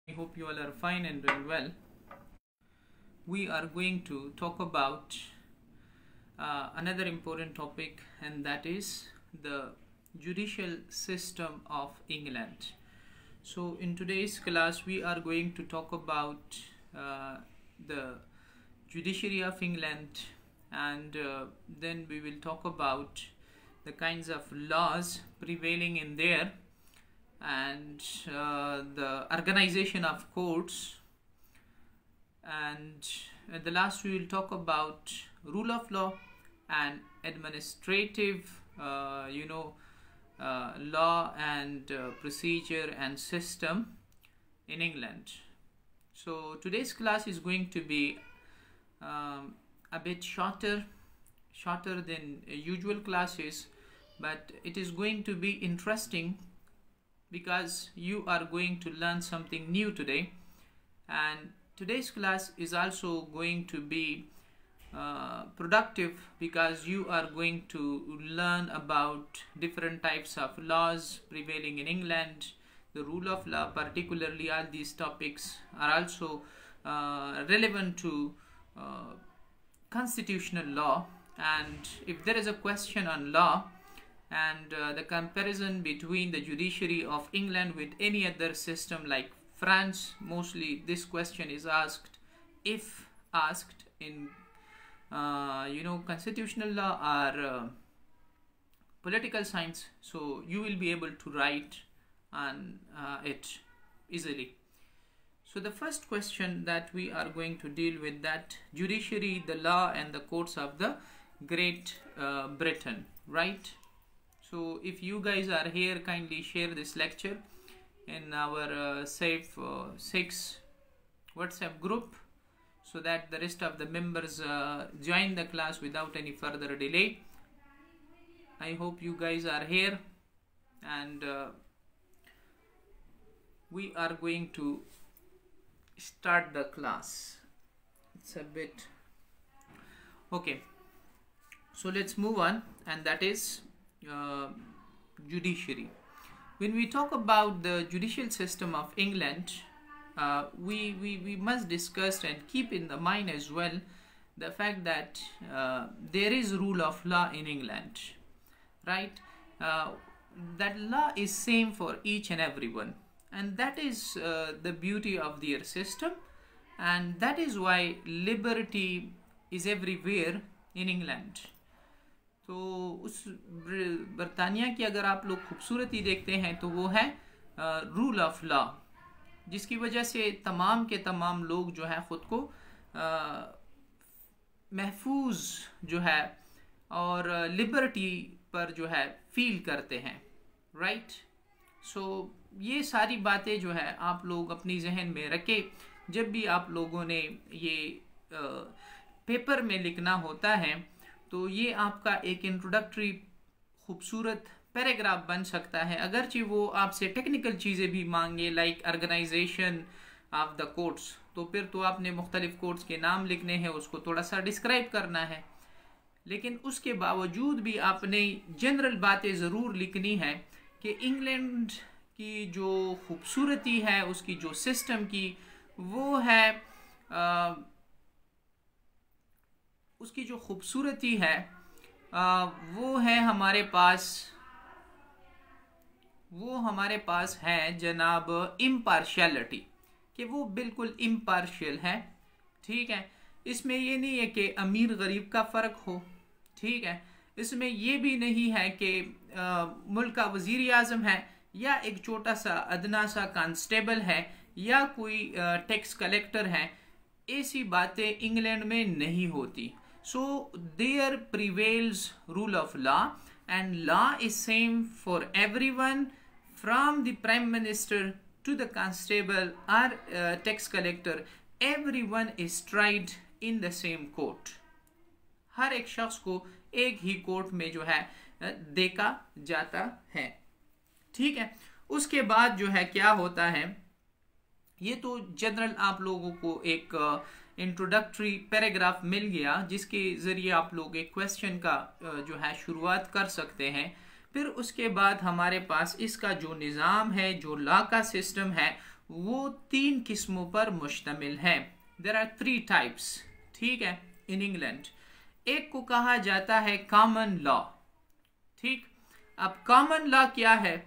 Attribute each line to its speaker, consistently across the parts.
Speaker 1: I hope you all are fine and doing well. We are going to talk about another important topic, and that is the judicial system of England. So, in today's class, we are going to talk about the judiciary of England, and then we will talk about the kinds of laws prevailing in there, and the organization of courts, and at the last we will talk about rule of law and administrative law and procedure and system in England. So today's class is going to be a bit shorter than usual classes, but it is going to be interesting because you are going to learn something new today, and today's class is also going to be productive because you are going to learn about different types of laws prevailing in England, the rule of law. Particularly, all these topics are also relevant to constitutional law, and if there is a question on law and the comparison between the judiciary of England with any other system like France, mostly this question is asked if asked in constitutional law or political science, so you will be able to write on it easily. So the first question that we are going to deal with, that judiciary, the law and the courts of the Great Britain, right? So if you guys are here, kindly share this lecture in our Safe 6 WhatsApp group so that the rest of the members join the class without any further delay. I hope you guys are here, and we are going to start the class. It's a bit okay, so let's move on, and that is judiciary. When we talk about the judicial system of England, we must discuss and keep in the mind as well the fact that there is rule of law in England, right? That law is same for each and everyone, and that is the beauty of their system, and that is why liberty is everywhere in England. तो उस बरतानिया की अगर आप लोग खूबसूरती देखते हैं तो वो है रूल ऑफ लॉ, जिसकी वजह से तमाम के तमाम लोग जो है ख़ुद को महफूज जो है और लिबर्टी पर जो है फील करते हैं, राइट? सो ये सारी बातें जो है आप लोग अपनी जहन में रखें जब भी आप लोगों ने ये पेपर में लिखना होता है, तो ये आपका एक इंट्रोडक्टरी खूबसूरत पैराग्राफ बन सकता है, अगरचे वो आपसे टेक्निकल चीज़ें भी मांगे like organisation of the courts, तो फिर तो आपने मुख्तलिफ कोर्ट्स के नाम लिखने हैं, उसको थोड़ा सा डिस्क्राइब करना है, लेकिन उसके बावजूद भी आपने जनरल बातें ज़रूर लिखनी है कि इंग्लैंड की जो खूबसूरती है, उसकी जो सिस्टम की वो है उसकी जो खूबसूरती है वो है हमारे पास है जनाब इम्पार्शियलिटी, कि वो बिल्कुल इम्पार्शियल है, ठीक है? इसमें ये नहीं है कि अमीर गरीब का फ़र्क हो, ठीक है? इसमें ये भी नहीं है कि मुल्क का वज़ीर आज़म है या एक छोटा सा अदना सा कांस्टेबल है या कोई टैक्स कलेक्टर है, ऐसी बातें इंग्लैंड में नहीं होती. So there prevails rule of law, and law is same for everyone, from the prime minister to the constable or tax collector. Everyone is tried in the same court. हर एक शख्स को एक ही कोर्ट में जो है देखा जाता है, ठीक है? उसके बाद जो है क्या होता है, ये तो जनरल आप लोगों को एक इंट्रोडक्टरी पैराग्राफ मिल गया जिसके ज़रिए आप लोग एक क्वेश्चन का जो है शुरुआत कर सकते हैं. फिर उसके बाद हमारे पास इसका जो निज़ाम है, जो लॉ का सिस्टम है, वो 3 किस्मों पर मुश्तमिल है। देयर आर 3 टाइप्स, ठीक है, इन इंग्लैंड। एक को कहा जाता है कॉमन लॉ, ठीक। अब कॉमन लॉ क्या है?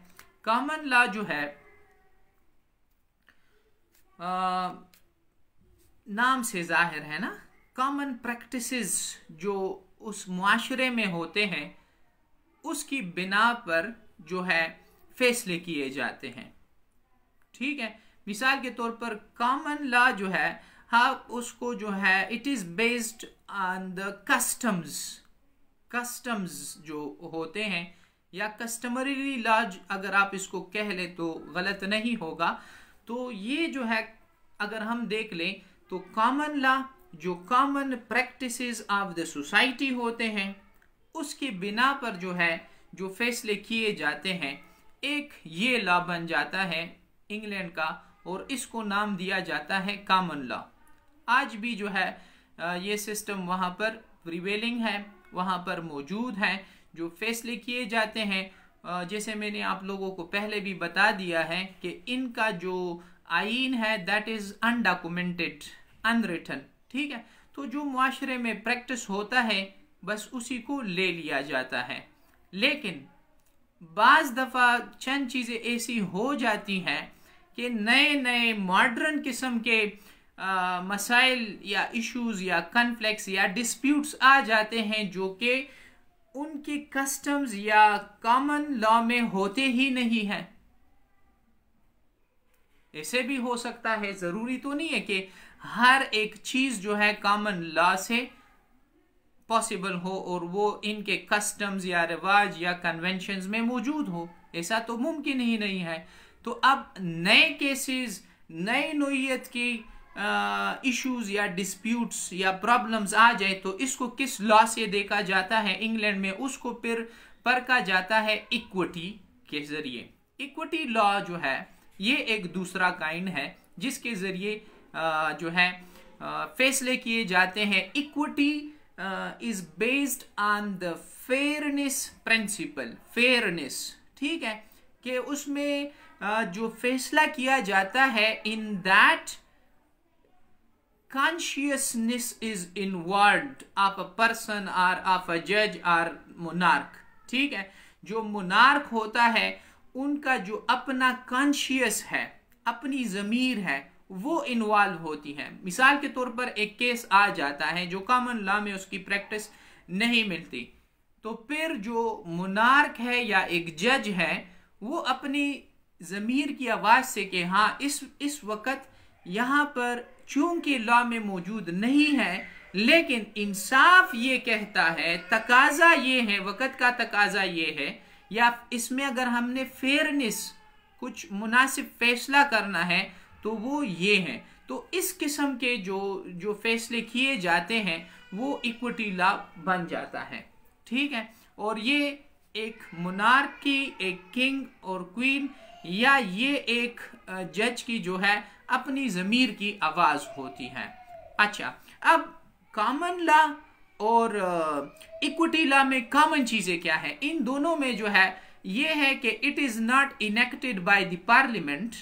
Speaker 1: कॉमन लॉ जो है नाम से जाहिर है ना, कॉमन प्रैक्टिसेस जो उस मुआशरे में होते हैं उसकी बिना पर जो है फैसले किए जाते हैं, ठीक है। मिसाल के तौर पर कॉमन लॉ जो है, हाँ, उसको जो है it is based on the customs जो होते हैं, या कस्टमरी लॉ अगर आप इसको कह ले तो गलत नहीं होगा। तो ये जो है अगर हम देख लें तो कॉमन लॉ जो common practices of the society होते हैं उसके बिना पर जो है जो फैसले किए जाते हैं, एक ये लॉ बन जाता है इंग्लैंड का, और इसको नाम दिया जाता है कॉमन लॉ। आज भी जो है ये सिस्टम वहाँ पर प्रिवेलिंग है, वहाँ पर मौजूद है। जो फैसले किए जाते हैं, जैसे मैंने आप लोगों को पहले भी बता दिया है कि इनका जो आईन है दैट इज अनडॉक्यूमेंटेड, अनरिटन, ठीक है। तो जो मुआशरे में प्रैक्टिस होता है बस उसी को ले लिया जाता है। लेकिन बाज दफ़ा चंद चीज़ें ऐसी हो जाती हैं कि नए नए मॉडर्न किस्म के मसाइल या इश्यूज या कॉन्फ्लिक्ट्स या डिस्प्यूट्स आ जाते हैं जो कि उनके कस्टम्स या कॉमन लॉ में होते ही नहीं हैं। ऐसे भी हो सकता है, ज़रूरी तो नहीं है कि हर एक चीज़ जो है कॉमन लॉ से पॉसिबल हो और वो इनके कस्टम्स या रिवाज या कन्वेंशंस में मौजूद हो, ऐसा तो मुमकिन ही नहीं है। तो अब नए केसेस, नई नोयत की इश्यूज या डिस्प्यूट्स या प्रॉब्लम्स आ जाए तो इसको किस लॉ से देखा जाता है इंग्लैंड में, उसको फिर परखा जाता है इक्विटी के जरिए। इक्विटी लॉ जो है ये एक दूसरा काइंड है जिसके जरिए जो है फैसले किए जाते हैं। Equity is based on the fairness principle, fairness, ठीक है, कि उसमें जो फैसला किया जाता है in that consciousness is involved of a person or of a judge or monarch, ठीक है। जो मोनार्क होता है उनका जो अपना कॉन्शियस है, अपनी ज़मीर है, वो इन्वॉल्व होती है। मिसाल के तौर पर एक केस आ जाता है जो कॉमन लॉ में उसकी प्रैक्टिस नहीं मिलती, तो फिर जो मोनार्क है या एक जज है वो अपनी ज़मीर की आवाज़ से कि हाँ इस वक्त यहाँ पर चूंकि लॉ में मौजूद नहीं है लेकिन इंसाफ ये कहता है, तकाजा ये है, वक़्त का तकाजा ये है, या इसमें अगर हमने फेयरनेस कुछ मुनासिब फैसला करना है तो वो ये है। तो इस किस्म के जो फैसले किए जाते हैं वो इक्विटी लॉ बन जाता है, ठीक है। और ये एक मोनार्क की, एक किंग और क्वीन या ये एक जज की जो है अपनी ज़मीर की आवाज़ होती है। अच्छा, अब कॉमन लॉ और इक्विटी लॉ में कॉमन चीज़ें क्या है? इन दोनों में जो है ये है कि it is not enacted by the parliament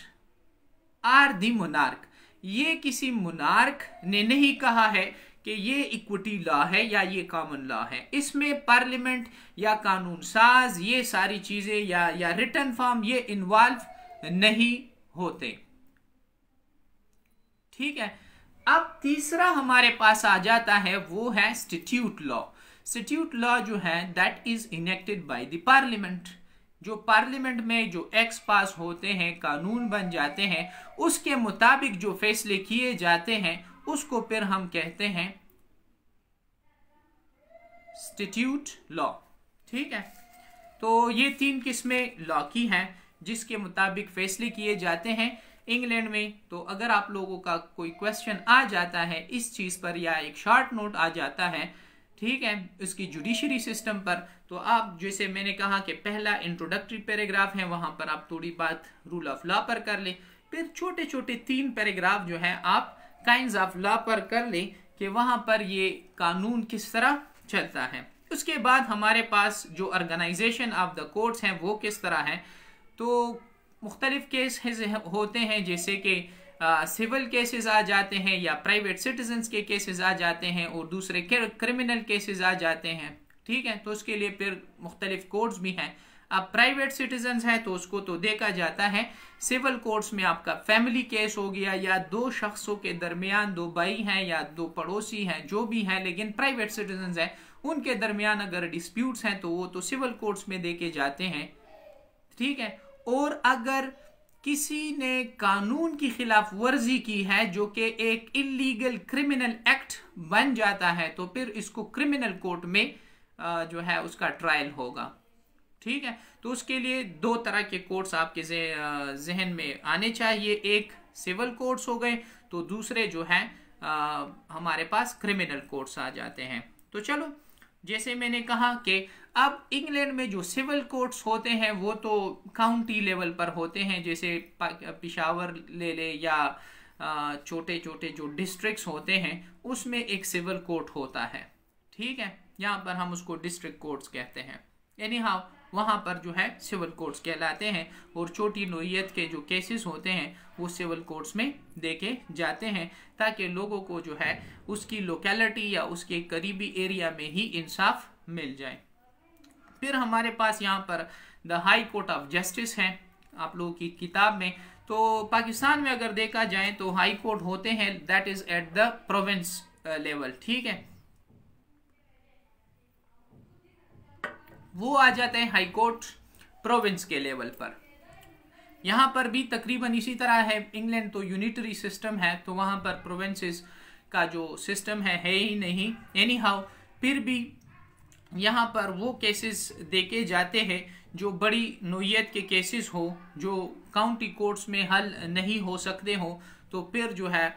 Speaker 1: or the monarch. ये किसी मोनार्क ने नहीं कहा है कि ये इक्विटी लॉ है या ये कॉमन लॉ है। इसमें पार्लियामेंट या कानून साज ये सारी चीज़ें या रिटन फॉर्म ये इन्वॉल्व नहीं होते, ठीक है। अब तीसरा हमारे पास आ जाता है वो है स्टैट्यूट लॉ। स्टैट्यूट लॉ जो है that is enacted by the parliament. जो पार्लियामेंट में जो एक्ट पास होते हैं, कानून बन जाते हैं, उसके मुताबिक जो फैसले किए जाते हैं उसको फिर हम कहते हैं स्टैट्यूट लॉ, ठीक है। तो ये 3 किस्में लॉ की हैं जिसके मुताबिक फैसले किए जाते हैं इंग्लैंड में। तो अगर आप लोगों का कोई क्वेश्चन आ जाता है इस चीज़ पर या एक शॉर्ट नोट आ जाता है, ठीक है, इसकी जुडिशरी सिस्टम पर, तो आप जैसे मैंने कहा कि पहला इंट्रोडक्टरी पैराग्राफ है, वहां पर आप थोड़ी बात रूल ऑफ लॉ पर कर ले, फिर छोटे छोटे 3 पैराग्राफ जो है आप काइंड्स ऑफ लॉ पर कर ले कि वहां पर ये कानून किस तरह चलता है। उसके बाद हमारे पास जो ऑर्गेनाइजेशन ऑफ द कोर्ट्स हैं वो किस तरह है। तो मुख्तलिफ केस होते हैं, जैसे कि सिविल केसेस आ जाते हैं या प्राइवेट सिटीजन्स के केसेस आ जाते हैं और दूसरे क्रिमिनल केसेस आ जाते हैं। ठीक है, तो उसके लिए फिर मुख्तलिफ कोड्स भी हैं। अब प्राइवेट सिटीजन्स है तो उसको तो देखा जाता है सिविल कोर्ट्स में। आपका फैमिली केस हो गया या दो शख्सों के दरमियान, दो भाई हैं या दो पड़ोसी हैं, जो भी हैं, लेकिन प्राइवेट सिटीजन्स हैं, उनके दरमियान अगर डिस्प्यूट्स हैं तो वो तो सिविल कोर्ट्स में देखे जाते हैं। ठीक है, और अगर किसी ने कानून की खिलाफ वर्जी की है जो कि एक इलीगल क्रिमिनल एक्ट बन जाता है, तो फिर इसको क्रिमिनल कोर्ट में जो है उसका ट्रायल होगा। ठीक है, तो उसके लिए दो तरह के कोर्ट्स आपके जहन में आने चाहिए। एक सिविल कोर्ट्स हो गए, तो दूसरे जो है हमारे पास क्रिमिनल कोर्ट्स आ जाते हैं। तो चलो, जैसे मैंने कहा कि अब इंग्लैंड में जो सिविल कोर्ट्स होते हैं वो तो काउंटी लेवल पर होते हैं, जैसे पेशावर ले ले या छोटे छोटे जो डिस्ट्रिक्ट्स होते हैं उसमें एक सिविल कोर्ट होता है। ठीक है, यहाँ पर हम उसको डिस्ट्रिक्ट कोर्ट्स कहते हैं। यानी हाँ, वहाँ पर जो है सिविल कोर्ट्स कहलाते हैं और छोटी नोयत के जो केसेस होते हैं वो सिविल कोर्ट्स में देखे जाते हैं, ताकि लोगों को जो है उसकी लोकेलिटी या उसके करीबी एरिया में ही इंसाफ मिल जाए। फिर हमारे पास यहाँ पर the high court of justice है आप लोगों की किताब में। तो पाकिस्तान में अगर देखा जाए तो हाई कोर्ट होते हैं, that is at the province level. ठीक है, वो आ जाते हैं हाई कोर्ट प्रोविंस के लेवल पर। यहाँ पर भी तकरीबन इसी तरह है। इंग्लैंड तो यूनिटरी सिस्टम है, तो वहाँ पर प्रोविंसेस का जो सिस्टम है ही नहीं। एनी हाउ, फिर भी यहाँ पर वो केसेस देखे जाते हैं जो बड़ी नोयत के केसेस हो, जो काउंटी कोर्ट्स में हल नहीं हो सकते हो, तो फिर जो है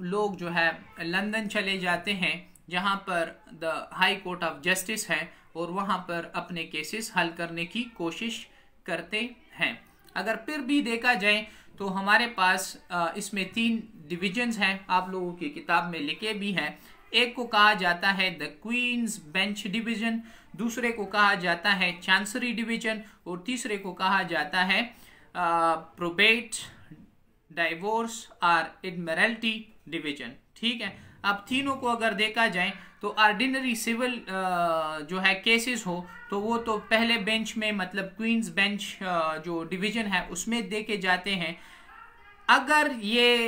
Speaker 1: लोग जो है लंदन चले जाते हैं जहाँ पर the high court of justice है और वहाँ पर अपने केसेस हल करने की कोशिश करते हैं। अगर फिर भी देखा जाए तो हमारे पास इसमें 3 डिविजन्स हैं, आप लोगों की किताब में लिखे भी हैं। एक को कहा जाता है द क्वींस बेंच डिवीजन, दूसरे को कहा जाता है चांसरी डिवीजन और तीसरे को कहा जाता है प्रोबेट, डाइवोर्स और एडमिरल्टी डिवीजन। ठीक है, अब तीनों को अगर देखा जाए तो ऑर्डिनरी सिविल जो है केसेस हो तो वो तो पहले बेंच में, मतलब क्वींस बेंच जो डिवीजन है उसमें देखे जाते हैं। अगर ये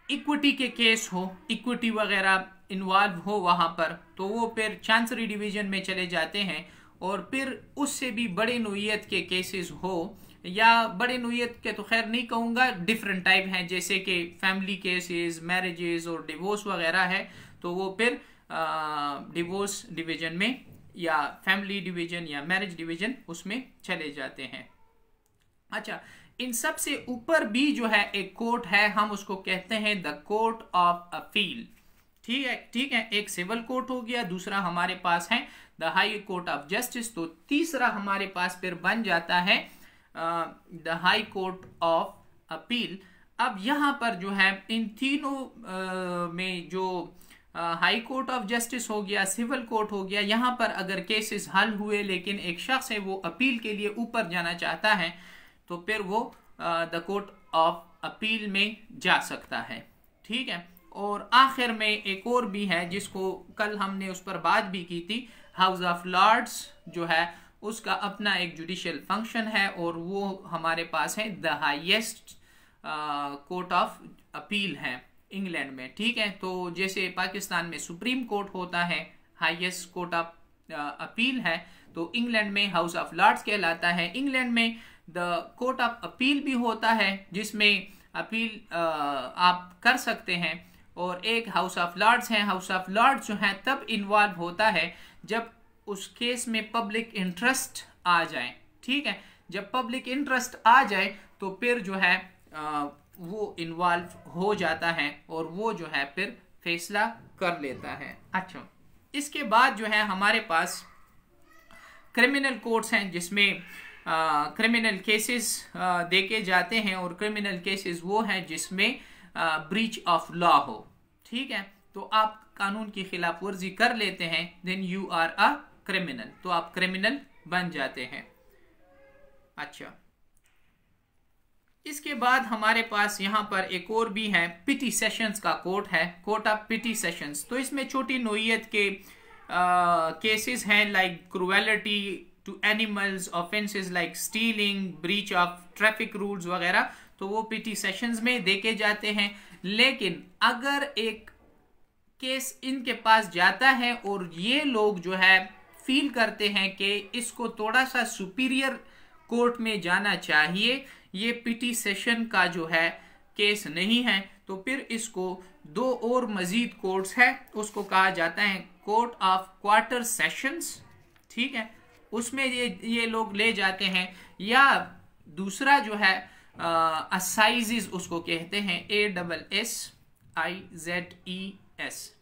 Speaker 1: इक्विटी के केस हो, इक्विटी वगैरह इन्वॉल्व हो वहाँ पर, तो वो फिर चांसरी डिवीजन में चले जाते हैं। और फिर उससे भी बड़े नोयत के केसेस हो, या बड़े नोयत के तो खैर नहीं कहूँगा, डिफरेंट टाइप हैं, जैसे कि फैमिली केसेस, मैरिजेस और डिवोर्स वगैरह है, तो वो फिर डिवोर्स डिवीजन में या फैमिली डिवीजन या मैरिज डिवीजन उसमें चले जाते हैं। अच्छा, इन सब से ऊपर भी जो है एक कोर्ट है, हम उसको कहते हैं द कोर्ट ऑफ अपील। ठीक है, एक सिविल कोर्ट हो गया, दूसरा हमारे पास है the high court of justice, तो तीसरा हमारे पास फिर बन जाता है the high court of appeal. अब यहाँ पर जो है इन तीनों में जो हाई कोर्ट ऑफ जस्टिस हो गया, सिविल कोर्ट हो गया, यहाँ पर अगर केसेस हल हुए लेकिन एक शख्स है वो अपील के लिए ऊपर जाना चाहता है, तो फिर वो द कोर्ट ऑफ अपील में जा सकता है। ठीक है, और आखिर में एक और भी है जिसको कल हमने उस पर बात भी की थी, हाउस ऑफ लॉर्ड्स जो है उसका अपना एक जुडिशियल फंक्शन है और वो हमारे पास है the highest court of appeal है इंग्लैंड में। ठीक है, तो जैसे पाकिस्तान में सुप्रीम कोर्ट होता है, हाईएस्ट कोर्ट ऑफ अपील है, तो इंग्लैंड में हाउस ऑफ लॉर्ड्स कहलाता है। इंग्लैंड में द कोर्ट ऑफ अपील भी होता है जिसमें अपील आप कर सकते हैं, और एक हाउस ऑफ लॉर्ड्स है। हाउस ऑफ लॉर्ड्स जो है तब इन्वॉल्व होता है जब उस केस में पब्लिक इंटरेस्ट आ जाए। ठीक है, जब पब्लिक इंटरेस्ट आ जाए तो फिर जो है वो इन्वॉल्व हो जाता है और वो जो है फिर फैसला कर लेता है। अच्छा, इसके बाद जो है हमारे पास क्रिमिनल कोर्ट्स हैं जिसमें क्रिमिनल केसेस देखे जाते हैं, और क्रिमिनल केसेस वो हैं जिसमें ब्रीच ऑफ लॉ हो। ठीक है, तो आप कानून की खिलाफ वर्जी कर लेते हैं, then you are a criminal, तो आप क्रिमिनल बन जाते हैं। अच्छा, इसके बाद हमारे पास यहाँ पर एक और भी है, पिटी सेशंस का कोर्ट है, कोर्ट ऑफ पिटी सेशंस। तो इसमें छोटी नोयत के केसेस हैं like cruelty to animals, offences like stealing, breach of traffic rules वगैरह, तो वो पिटी सेशंस में देखे जाते हैं। लेकिन अगर एक केस इनके पास जाता है और ये लोग जो है फील करते हैं कि इसको थोड़ा सा सुपीरियर कोर्ट में जाना चाहिए, ये पिटी सेशन का जो है केस नहीं है, तो फिर इसको दो और मजीद कोर्ट्स है, उसको कहा जाता है कोर्ट ऑफ क्वार्टर सेशंस, ठीक है। उसमें ये लोग ले जाते हैं, या दूसरा जो है असाइजेस उसको कहते हैं, ASSIZES,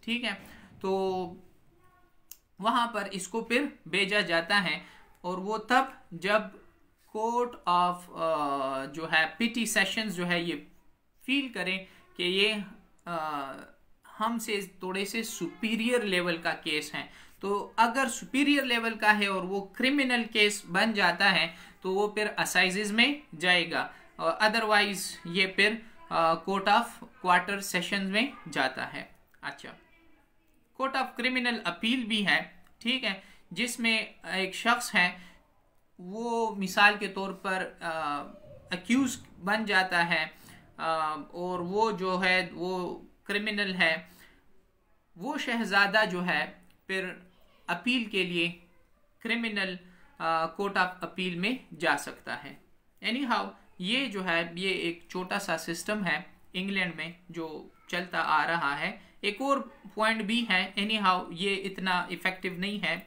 Speaker 1: ठीक है। तो वहां पर इसको फिर भेजा जाता है, और वो तब जब कोर्ट ऑफ जो है पिटी सेशंस जो है ये फील करें कि ये हमसे थोड़े से सुपीरियर लेवल का केस है। तो अगर सुपीरियर लेवल का है और वो क्रिमिनल केस बन जाता है तो वो फिर असाइजेस में जाएगा, और अदरवाइज ये फिर कोर्ट ऑफ क्वार्टर सेशन में जाता है। अच्छा, कोर्ट ऑफ क्रिमिनल अपील भी है, ठीक है, जिसमें एक शख्स है, वो मिसाल के तौर पर अक्यूज बन जाता है, और वो जो है वो क्रिमिनल है, वो शहजादा जो है फिर अपील के लिए क्रिमिनल कोर्ट ऑफ अपील में जा सकता है। एनी हाउ ये जो है ये एक छोटा सा सिस्टम है इंग्लैंड में जो चलता आ रहा है। एक और पॉइंट भी है, एनी हाउ ये इतना इफेक्टिव नहीं है,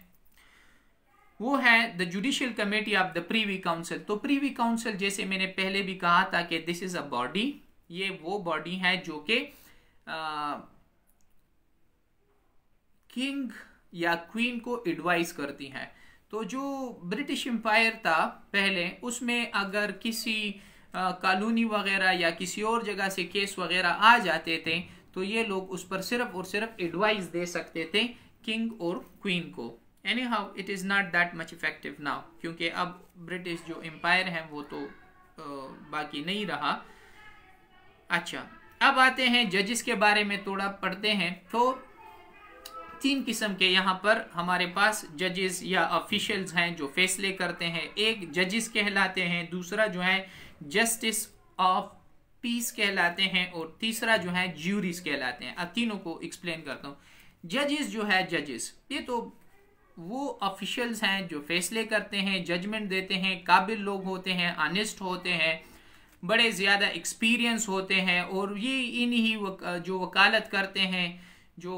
Speaker 1: वो है the judicial committee of the Privi council. तो प्रीवी काउंसिल जैसे मैंने पहले भी कहा था कि दिस इज अ बॉडी, ये वो बॉडी है जो कि किंग या क्वीन को एडवाइस करती है। तो जो ब्रिटिश एम्पायर था पहले, उसमें अगर किसी कॉलोनी वगैरह या किसी और जगह से केस वगैरह आ जाते थे तो ये लोग उस पर सिर्फ और सिर्फ एडवाइस दे सकते थे किंग और क्वीन को। Any how it is not that much effective now, क्योंकि अब ब्रिटिश जो एम्पायर है वो तो बाकी नहीं रहा। अच्छा, अब आते हैं जजेस के बारे में थोड़ा पढ़ते हैं। तो 3 किस्म के यहाँ पर हमारे पास जजेस या ऑफिशियल्स हैं जो फैसले करते हैं। एक जजेस कहलाते हैं, दूसरा जो है जस्टिस ऑफ पीस कहलाते हैं, और तीसरा जो है ज्यूरीज कहलाते हैं। अब तीनों को एक्सप्लेन करता हूँ। जजेस जो है, जजेस ये तो वो ऑफिशियल्स हैं जो फैसले करते हैं, जजमेंट देते हैं, काबिल लोग होते हैं, ऑनेस्ट होते हैं, बड़े ज़्यादा एक्सपीरियंस होते हैं, और ये इन्हीं जो वकालत करते हैं, जो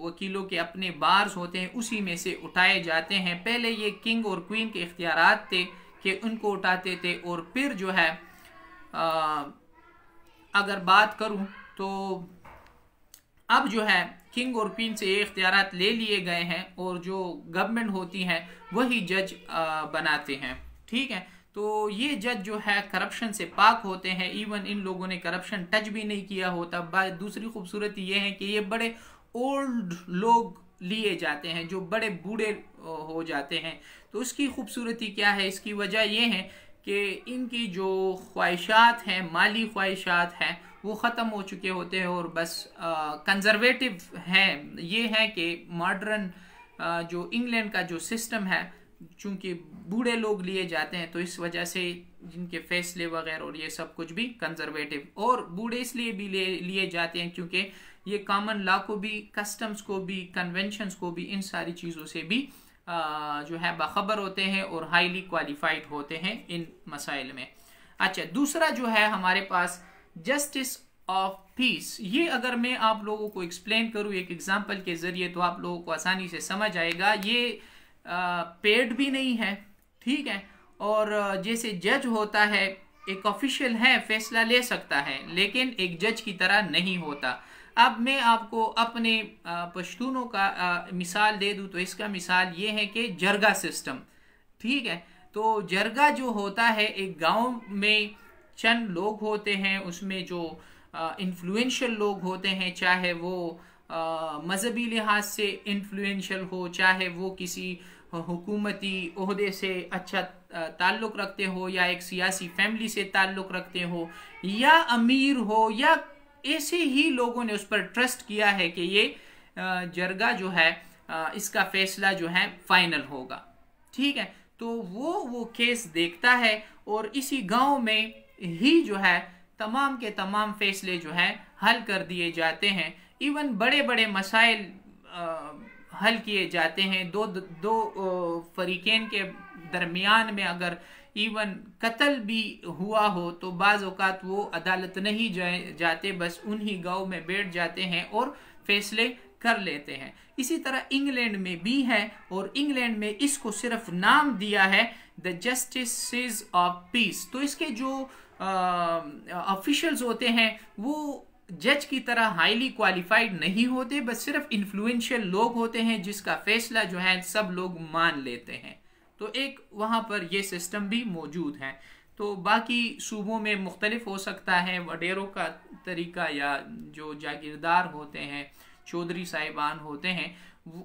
Speaker 1: वकीलों के अपने बार्स होते हैं, उसी में से उठाए जाते हैं। पहले ये किंग और क्वीन के इख्तियारात थे कि उनको उठाते थे, और फिर जो है अगर बात करूं तो अब जो है किंग और क्वीन से ये इख्तियारात ले लिए गए हैं, और जो गवर्नमेंट होती है वही जज बनाते हैं, ठीक है। तो ये जज जो है करप्शन से पाक होते हैं, इवन इन लोगों ने करप्शन टच भी नहीं किया होता। दूसरी खूबसूरती ये है कि ये बड़े ओल्ड लोग लिए जाते हैं जो बड़े बूढ़े हो जाते हैं। तो उसकी खूबसूरती क्या है, इसकी वजह यह है कि इनकी जो ख्वाहिशात हैं, माली ख्वाहिशात हैं, वो ख़त्म हो चुके होते हैं, और बस कंजर्वेटिव हैं। ये है कि मॉडर्न जो इंग्लैंड का जो सिस्टम है, चूंकि बूढ़े लोग लिए जाते हैं, तो इस वजह से जिनके फैसले वगैरह और ये सब कुछ भी कंजर्वेटिव, और बूढ़े इसलिए भी लिए जाते हैं क्योंकि ये कॉमन लॉ को भी, कस्टम्स को भी, कन्वेंशंस को भी, इन सारी चीज़ों से भी जो है बाखबर होते हैं और हाईली क्वालिफाइड होते हैं इन मसाइल में। अच्छा, दूसरा जो है हमारे पास जस्टिस ऑफ पीस। ये अगर मैं आप लोगों को एक्सप्लेन करूँ एक एग्जांपल के जरिए तो आप लोगों को आसानी से समझ आएगा। ये पेड भी नहीं है, ठीक है, और जैसे जज होता है, एक ऑफिशियल है, फैसला ले सकता है, लेकिन एक जज की तरह नहीं होता। अब मैं आपको अपने पश्तूनों का मिसाल दे दूं तो इसका मिसाल ये है कि जरगा सिस्टम, ठीक है। तो जरगा जो होता है, एक गांव में चंद लोग होते हैं, उसमें जो इन्फ्लुएंशियल लोग होते हैं, चाहे वो मजहबी लिहाज से इन्फ्लुएंशियल हो, चाहे वो किसी हुकूमती ओहदे से अच्छा ताल्लुक़ रखते हो या एक सियासी फैमिली से ताल्लुक़ रखते हो या अमीर हो या ऐसे ही लोगों ने उस पर ट्रस्ट किया है कि ये जरगा जो है इसका फैसला जो है फाइनल होगा, ठीक है, तो वो केस देखता है और इसी गांव में ही जो है तमाम के तमाम फैसले जो है हल कर दिए जाते हैं। इवन बड़े बड़े मसाइल हल किए जाते हैं। दो फरीकेन के दरमियान में अगर इवन कत्ल भी हुआ हो तो बाज़ औक़ात वो अदालत नहीं जाते, बस उन्हीं गांव में बैठ जाते हैं और फैसले कर लेते हैं। इसी तरह इंग्लैंड में भी है और इंग्लैंड में इसको सिर्फ नाम दिया है द जस्टिसेस ऑफ पीस। तो इसके जो ऑफिशियल्स होते हैं वो जज की तरह हाईली क्वालिफाइड नहीं होते, बस सिर्फ इन्फ्लुएंशियल लोग होते हैं जिसका फैसला जो है सब लोग मान लेते हैं। तो एक वहाँ पर ये सिस्टम भी मौजूद है। तो बाकी सूबों में मुख्तलिफ हो सकता है, वडेरों का तरीका या जो जागीरदार होते हैं, चौधरी साहिबान होते हैं,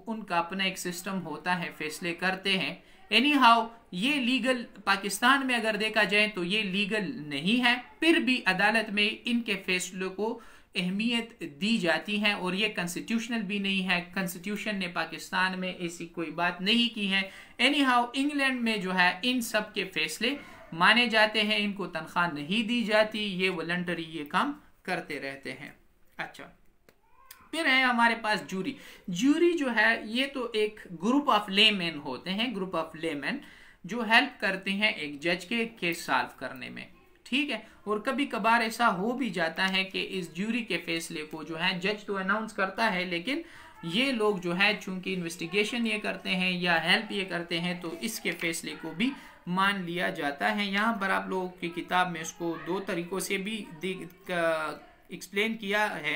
Speaker 1: उनका अपना एक सिस्टम होता है, फैसले करते हैं। एनी हाउ ये लीगल पाकिस्तान में अगर देखा जाए तो ये लीगल नहीं है, फिर भी अदालत में इनके फैसलों को अहमियत दी जाती है और ये कॉन्स्टिट्यूशनल भी नहीं है। कॉन्स्टिट्यूशन ने पाकिस्तान में ऐसी कोई बात नहीं की है। एनी हाउ इंग्लैंड में जो है इन सब के फैसले माने जाते हैं, इनको तनख्वाह नहीं दी जाती, ये वॉलंटरी ये काम करते रहते हैं। अच्छा, फिर है हमारे पास जूरी। जूरी जो है ये तो एक ग्रुप ऑफ लेमैन होते हैं, ग्रुप ऑफ लेमैन जो हेल्प करते हैं एक जज के केस सॉल्व करने में, ठीक है। और कभी कभार ऐसा हो भी जाता है कि इस जूरी के फैसले को जो है जज तो अनाउंस करता है, लेकिन ये लोग जो है चूंकि इन्वेस्टिगेशन ये करते हैं या हेल्प ये करते हैं तो इसके फैसले को भी मान लिया जाता है। यहाँ पर आप लोगों की किताब में इसको दो तरीकों से भी एक्सप्लेन किया है,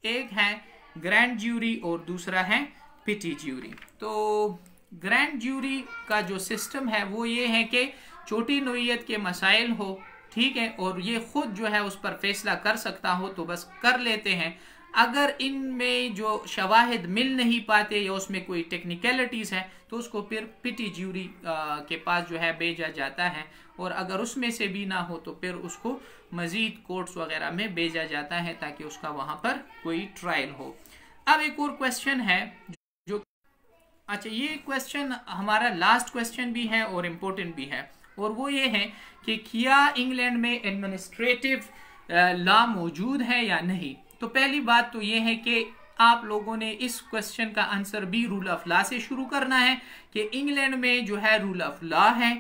Speaker 1: एक है ग्रैंड ज्यूरी और दूसरा है पिटी ज्यूरी। तो ग्रैंड ज्यूरी का जो सिस्टम है वो ये है कि छोटी नौइयत के मसाइल हो, ठीक है, और ये खुद जो है उस पर फैसला कर सकता हो तो बस कर लेते हैं। अगर इनमें जो शवाहिद मिल नहीं पाते या उसमें कोई टेक्निकलिटीज़ है तो उसको फिर पिटी ज्यूरी के पास जो है भेजा जाता है, और अगर उसमें से भी ना हो तो फिर उसको मज़ीद कोर्ट्स वगैरह में भेजा जाता है ताकि उसका वहाँ पर कोई ट्रायल हो। अब एक और क्वेश्चन है जो, अच्छा ये क्वेश्चन हमारा लास्ट क्वेश्चन भी है और इम्पोर्टेंट भी है, और वो ये है कि क्या इंग्लैंड में एडमिनिस्ट्रेटिव लॉ मौजूद है या नहीं। तो पहली बात तो ये है कि आप लोगों ने इस क्वेश्चन का आंसर भी रूल ऑफ लॉ से शुरू करना है कि इंग्लैंड में जो है रूल ऑफ लॉ है,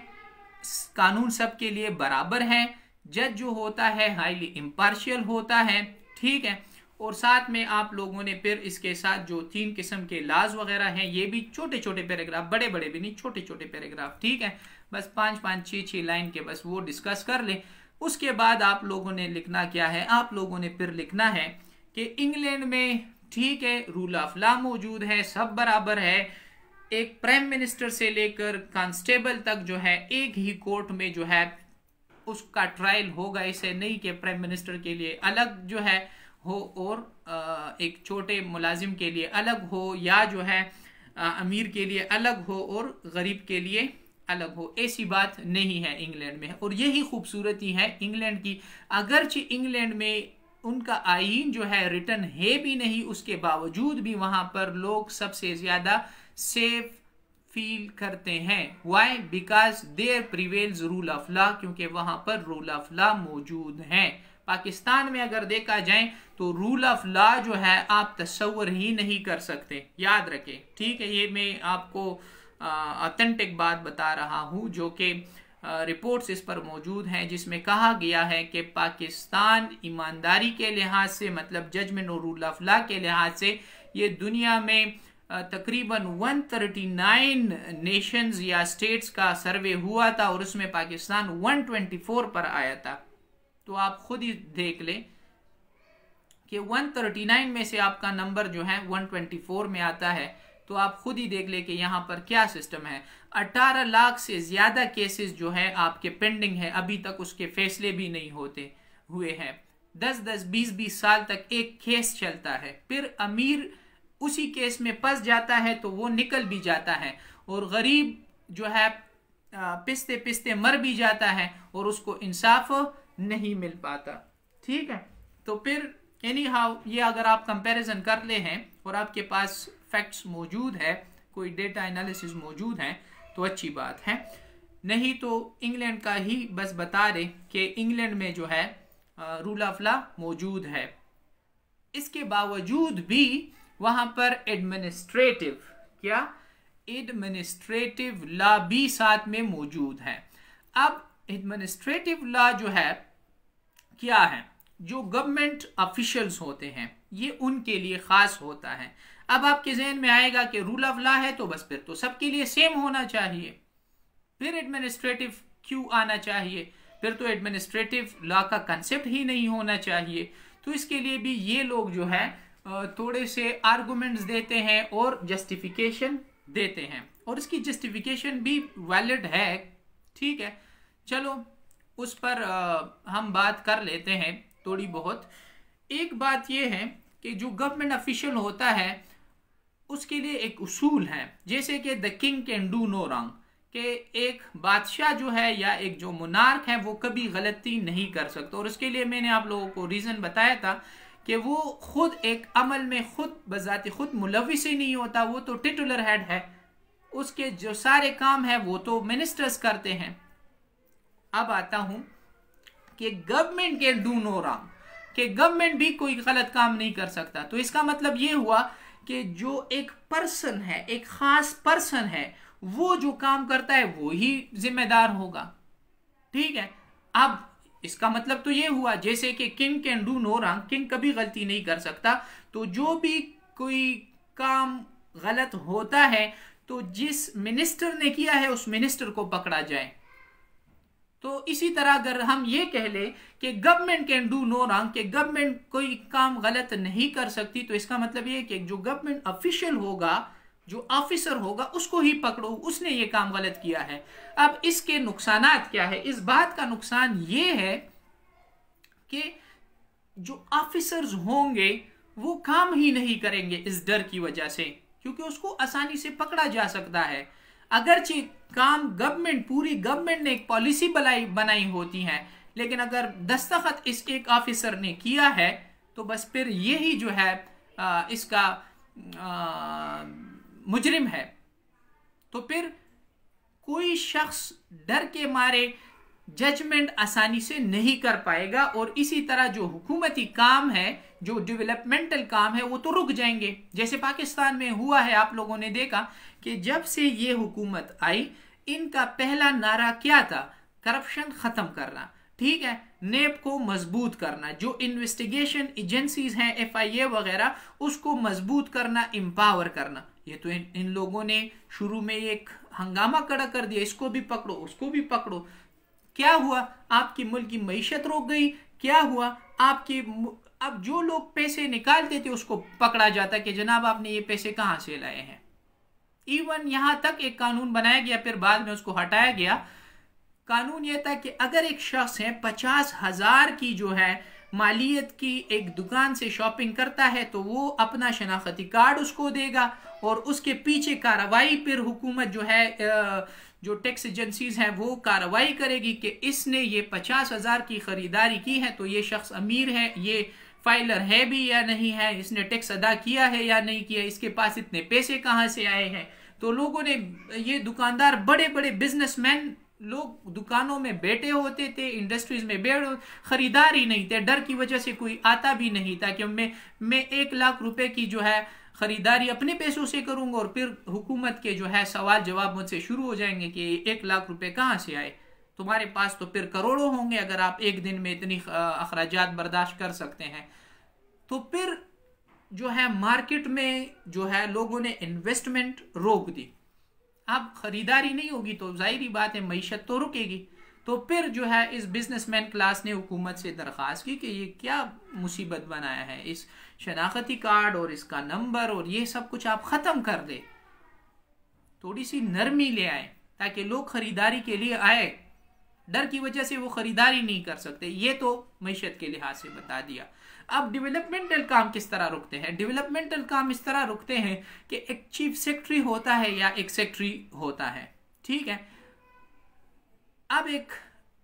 Speaker 1: कानून सबके लिए बराबर है, जज जो होता है हाईली इम्पार्शियल होता है, ठीक है। और साथ में आप लोगों ने फिर इसके साथ जो 3 किस्म के लाज वगैरह हैं ये भी छोटे छोटे पैराग्राफ, बड़े बड़े भी नहीं, छोटे छोटे पैराग्राफ, ठीक है, बस 5-5, 6-6 लाइन के बस वो डिस्कस कर ले। उसके बाद आप लोगों ने लिखना क्या है, आप लोगों ने फिर लिखना है कि इंग्लैंड में ठीक है रूल ऑफ लॉ मौजूद है, सब बराबर है, एक प्राइम मिनिस्टर से लेकर कांस्टेबल तक जो है एक ही कोर्ट में जो है उसका ट्रायल होगा। इसे नहीं कि प्राइम मिनिस्टर के लिए अलग जो है हो और एक छोटे मुलाजिम के लिए अलग हो, या जो है अमीर के लिए अलग हो और गरीब के लिए अलग हो, ऐसी बात नहीं है इंग्लैंड में। और यही खूबसूरती है इंग्लैंड की। अगरचे इंग्लैंड में उनका आईन जो है रिटन है भी नहीं, उसके बावजूद भी वहां पर लोग सबसे ज्यादा सेफ फील करते हैं। Why? Because there prevails rule of law, क्योंकि वहां पर रूल ऑफ लॉ मौजूद है। पाकिस्तान में अगर देखा जाए तो रूल ऑफ लॉ जो है आप तस्वर ही नहीं कर सकते, याद रखें, ठीक है। ये मैं आपको ऑथेंटिक बात बता रहा हूँ जो कि रिपोर्ट्स इस पर मौजूद हैं, जिसमें कहा गया है कि पाकिस्तान ईमानदारी के लिहाज से, मतलब जजमेंट और रूल ऑफ लॉ के लिहाज से, ये दुनिया में तकरीबन 139 नेशंस या स्टेट्स का सर्वे हुआ था और उसमें पाकिस्तान 124 पर आया था। तो आप खुद ही देख लें कि 139 में से आपका नंबर जो है 124 में आता है, तो आप खुद ही देख ले कि यहाँ पर क्या सिस्टम है। 18 लाख से ज्यादा केसेस जो है आपके पेंडिंग है, अभी तक उसके फैसले भी नहीं हुए हैं। 10-10, 20-20 साल तक एक केस चलता है, फिर अमीर उसी केस में फंस जाता है तो वो निकल भी जाता है, और गरीब जो है पिसते पिसते मर भी जाता है और उसको इंसाफ नहीं मिल पाता। ठीक है, तो फिर एनी हाउ ये अगर आप कंपैरिजन कर ले हैं और आपके पास फैक्ट्स मौजूद है, कोई डेटा एनालिसिस मौजूद है, तो अच्छी बात है। नहीं तो इंग्लैंड का ही बस बता दें कि इंग्लैंड में जो है रूल ऑफ लॉ मौजूद है, इसके बावजूद भी वहां पर एडमिनिस्ट्रेटिव लॉ भी साथ में मौजूद है। अब एडमिनिस्ट्रेटिव लॉ जो है क्या है, जो गवर्नमेंट ऑफिशियल्स होते हैं ये उनके लिए खास होता है। अब आपके जहन में आएगा कि रूल ऑफ लॉ है तो बस फिर तो सबके लिए सेम होना चाहिए, फिर एडमिनिस्ट्रेटिव क्यों आना चाहिए, फिर तो एडमिनिस्ट्रेटिव लॉ का कंसेप्ट ही नहीं होना चाहिए। तो इसके लिए भी ये लोग जो है थोड़े से आर्गुमेंट्स देते हैं और जस्टिफिकेशन देते हैं, और इसकी जस्टिफिकेशन भी वैलिड है। ठीक है, चलो उस पर हम बात कर लेते हैं थोड़ी बहुत। एक बात यह है कि जो गवर्नमेंट ऑफिशियल होता है उसके लिए एक उसूल है, जैसे कि the king can do no wrong, कि एक बादशाह जो है या एक जो मुनार्क है वो कभी गलती नहीं कर सकता। और उसके लिए मैंने आप लोगों को रीज़न बताया था कि वो खुद एक अमल में खुद बजाते खुद मुलविस ही नहीं होता, वो तो टिटुलर हेड है, उसके जो सारे काम है वो तो मिनिस्टर्स करते हैं। अब आता हूं कि government can do no wrong, कि गवर्नमेंट भी कोई गलत काम नहीं कर सकता। तो इसका मतलब ये हुआ कि जो एक पर्सन है, एक खास पर्सन है, वो जो काम करता है वो ही जिम्मेदार होगा। ठीक है, अब इसका मतलब तो ये हुआ जैसे कि king can do no wrong, king कभी गलती नहीं कर सकता, तो जो भी कोई काम गलत होता है तो जिस मिनिस्टर ने किया है उस मिनिस्टर को पकड़ा जाए। तो इसी तरह अगर हम ये कह ले कि government can do no wrong, कि गवर्नमेंट कोई काम गलत नहीं कर सकती, तो इसका मतलब ये कि जो गवर्नमेंट ऑफिशियल होगा, जो ऑफिसर होगा, उसको ही पकड़ो, उसने ये काम गलत किया है। अब इसके नुकसानात क्या है? इस बात का नुकसान ये है कि जो ऑफिसर्स होंगे वो काम ही नहीं करेंगे इस डर की वजह से, क्योंकि उसको आसानी से पकड़ा जा सकता है। अगरचे काम गवर्नमेंट, पूरी गवर्नमेंट ने एक पॉलिसी बनाई होती है, लेकिन अगर दस्तखत इस एक ऑफिसर ने किया है तो बस फिर यही जो है इसका मुजरिम है। तो फिर कोई शख्स डर के मारे जजमेंट आसानी से नहीं कर पाएगा, और इसी तरह जो हुकूमती काम है, जो डेवलपमेंटल काम है, वो तो रुक जाएंगे। जैसे पाकिस्तान में हुआ है, आप लोगों ने देखा कि जब से ये हुकूमत आई, इनका पहला नारा क्या था? करप्शन खत्म करना। ठीक है, नेब को मजबूत करना, जो इन्वेस्टिगेशन एजेंसीज हैं FIA वगैरह, उसको मजबूत करना, एम्पावर करना। ये तो इन लोगों ने शुरू में एक हंगामा खड़ा कर दिया, इसको भी पकड़ो, उसको भी पकड़ो। क्या हुआ? आपकी मुल्क की मईशत रुक गई। क्या हुआ? अब जो लोग पैसे निकालते थे उसको पकड़ा जाता कि जनाब आपने ये पैसे कहां से लाए हैं। इवन यहां तक एक कानून बनाया गया, फिर बाद में उसको हटाया गया। कानून यह था कि अगर एक शख्स है 50,000 की जो है मालियत की एक दुकान से शॉपिंग करता है, तो वो अपना शनाख्ती कार्ड उसको देगा, और उसके पीछे कार्रवाई फिर हुकूमत जो है, जो टैक्स एजेंसीज हैं, वो कार्रवाई करेगी कि इसने ये 50,000 की खरीदारी की है, तो ये शख्स अमीर है, ये फाइलर है भी या नहीं है, इसने टैक्स अदा किया है या नहीं किया, इसके पास इतने पैसे कहां से आए हैं। तो लोगों ने, ये दुकानदार, बड़े बड़े बिजनेसमैन लोग दुकानों में बैठे होते थे, इंडस्ट्रीज में खरीदार ही नहीं थे, डर की वजह से कोई आता भी नहीं था कि मैं 1 लाख रुपए की जो है खरीदारी अपने पैसों से करूंगा, और फिर हुकूमत के जो है सवाल जवाब मुझसे शुरू हो जाएंगे कि 1 लाख रुपए कहां से आए। तुम्हारे पास तो फिर करोड़ों होंगे अगर आप एक दिन में इतनी अखराजात बर्दाश्त कर सकते हैं। तो फिर जो है मार्केट में जो है लोगों ने इन्वेस्टमेंट रोक दी। अब खरीदारी नहीं होगी तो जाहिर बात है मईशत तो रुकेगी। तो फिर जो है इस बिजनेसमैन क्लास ने हुकूमत से दरख्वास्त की कि ये क्या मुसीबत बनाया है, इस शनाख्ती कार्ड और इसका नंबर और ये सब कुछ आप ख़त्म कर दे, थोड़ी सी नरमी ले आए ताकि लोग खरीदारी के लिए आए। डर की वजह से वो खरीदारी नहीं कर सकते। ये तो मईशत के लिहाज से बता दिया। अब डेवलपमेंटल काम किस तरह रुकते हैं? डेवलपमेंटल काम इस तरह रुकते हैं कि एक चीफ सेक्रेटरी होता है या एक सेक्रेटरी होता है, ठीक है। अब एक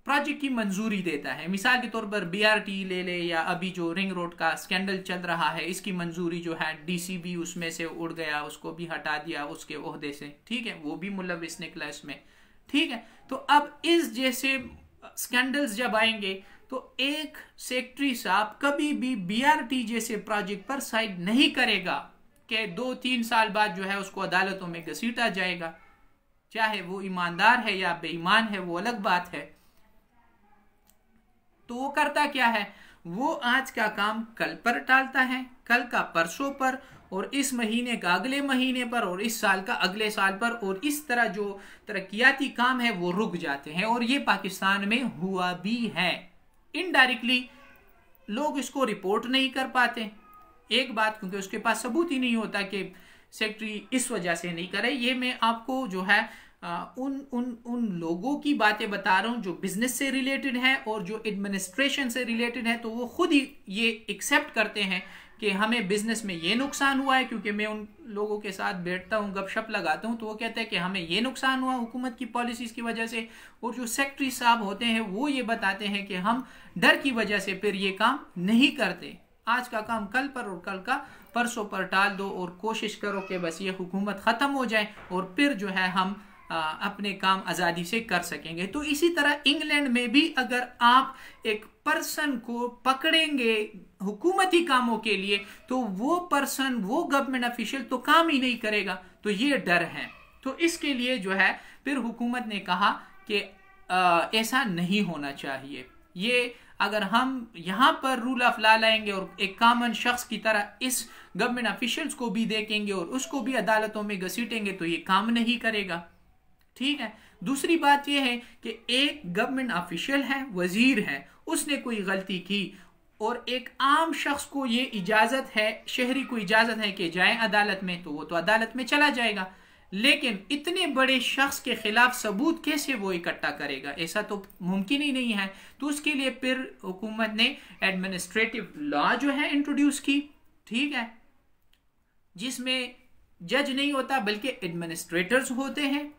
Speaker 1: प्रोजेक्ट की मंजूरी देता है, मिसाल के तौर पर BRT ले ले, या अभी जो रिंग रोड का स्कैंडल चल रहा है इसकी मंजूरी जो है DCB उसमें से उड़ गया, उसको भी हटा दिया उसके ओहदे से, ठीक है, वो भी मुलविस निकला इसमें, ठीक है। तो अब इस जैसे स्कैंडल्स जब आएंगे तो एक सेक्रेटरी साहब कभी भी BRT जैसे प्रोजेक्ट पर साइन नहीं करेगा कि 2-3 साल बाद जो है उसको अदालतों में घसीटा जाएगा, चाहे वो ईमानदार है या बेईमान है वो अलग बात है। तो वो करता क्या है, वो आज का काम कल पर टालता है, कल का परसों पर, और इस महीने का अगले महीने पर, और इस साल का अगले साल पर, और इस तरह जो तरक्याती काम है वो रुक जाते हैं। और ये पाकिस्तान में हुआ भी है। इनडायरेक्टली लोग इसको रिपोर्ट नहीं कर पाते, एक बात, क्योंकि उसके पास सबूत ही नहीं होता कि सेक्रेटरी इस वजह से नहीं करे। ये मैं आपको जो है उन लोगों की बातें बता रहा हूं जो बिजनेस से रिलेटेड है और जो एडमिनिस्ट्रेशन से रिलेटेड है, तो वो खुद ही ये एक्सेप्ट करते हैं कि हमें बिजनेस में ये नुकसान हुआ है, क्योंकि मैं उन लोगों के साथ बैठता हूँ, गपशप लगाता हूँ, तो वो कहते हैं कि हमें ये नुकसान हुआ हुकूमत की पॉलिसीज की वजह से। और जो सेक्रेटरी साहब होते हैं वो ये बताते हैं कि हम डर की वजह से फिर ये काम नहीं करते, आज का काम कल पर और कल का परसों पर टाल दो, और कोशिश करो कि बस ये हुकूमत ख़त्म हो जाए और फिर जो है हम अपने काम आज़ादी से कर सकेंगे। तो इसी तरह इंग्लैंड में भी अगर आप एक पर्सन को पकड़ेंगे हुकूमती कामों के लिए, तो वो पर्सन, वो गवर्नमेंट ऑफिशियल तो काम ही नहीं करेगा। तो ये डर है। तो इसके लिए जो है फिर हुकूमत ने कहा कि ऐसा नहीं होना चाहिए। ये अगर हम यहाँ पर रूल ऑफ लॉ लाएंगे और एक कॉमन शख्स की तरह इस गवर्नमेंट ऑफिशियल्स को भी देखेंगे और उसको भी अदालतों में घसीटेंगे, तो ये काम नहीं करेगा, ठीक है। दूसरी बात यह है कि एक गवर्नमेंट ऑफिशियल है, वजीर है, उसने कोई गलती की और एक आम शख्स को ये इजाजत है, शहरी को इजाजत है कि जाए अदालत में, तो वो तो अदालत में चला जाएगा। लेकिन इतने बड़े शख्स के खिलाफ सबूत कैसे वो इकट्ठा करेगा, ऐसा तो मुमकिन ही नहीं है। तो उसके लिए फिर हुकूमत ने एडमिनिस्ट्रेटिव लॉ जो है इंट्रोड्यूस की, ठीक है, जिसमें जज नहीं होता बल्कि एडमिनिस्ट्रेटर्स होते हैं,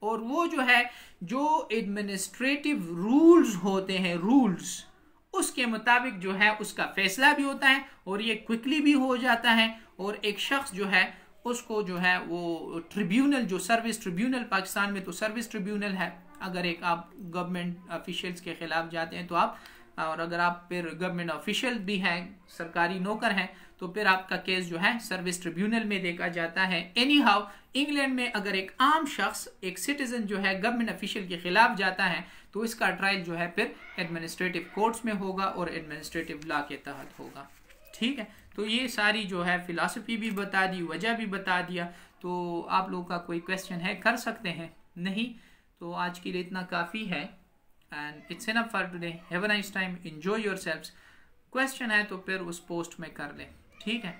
Speaker 1: और वो जो है जो एडमिनिस्ट्रेटिव रूल्स होते हैं, रूल्स उसके मुताबिक जो है उसका फैसला भी होता है और ये क्विकली भी हो जाता है। और एक शख्स जो है उसको जो है वो ट्रिब्यूनल, जो सर्विस ट्रिब्यूनल, पाकिस्तान में तो सर्विस ट्रिब्यूनल है, अगर एक आप गवर्नमेंट ऑफिशियल्स के खिलाफ जाते हैं तो आप, और अगर आप फिर गवर्नमेंट ऑफिशियल भी हैं, सरकारी नौकर हैं, तो फिर आपका केस जो है सर्विस ट्रिब्यूनल में देखा जाता है। एनी हाउ, इंग्लैंड में अगर एक आम शख्स, एक सिटीजन जो है गवर्नमेंट ऑफिशियल के खिलाफ जाता है, तो इसका ट्रायल जो है फिर एडमिनिस्ट्रेटिव कोर्ट्स में होगा और एडमिनिस्ट्रेटिव लॉ के तहत होगा, ठीक है। तो ये सारी जो है फिलॉसफी भी बता दी, वजह भी बता दिया। तो आप लोगों का कोई क्वेश्चन है, कर सकते हैं, नहीं तो आज के लिए इतना काफ़ी है। And it's enough for today. Have a nice time, enjoy yourselves. Question है तो फिर उस पोस्ट में कर लें, ठीक है।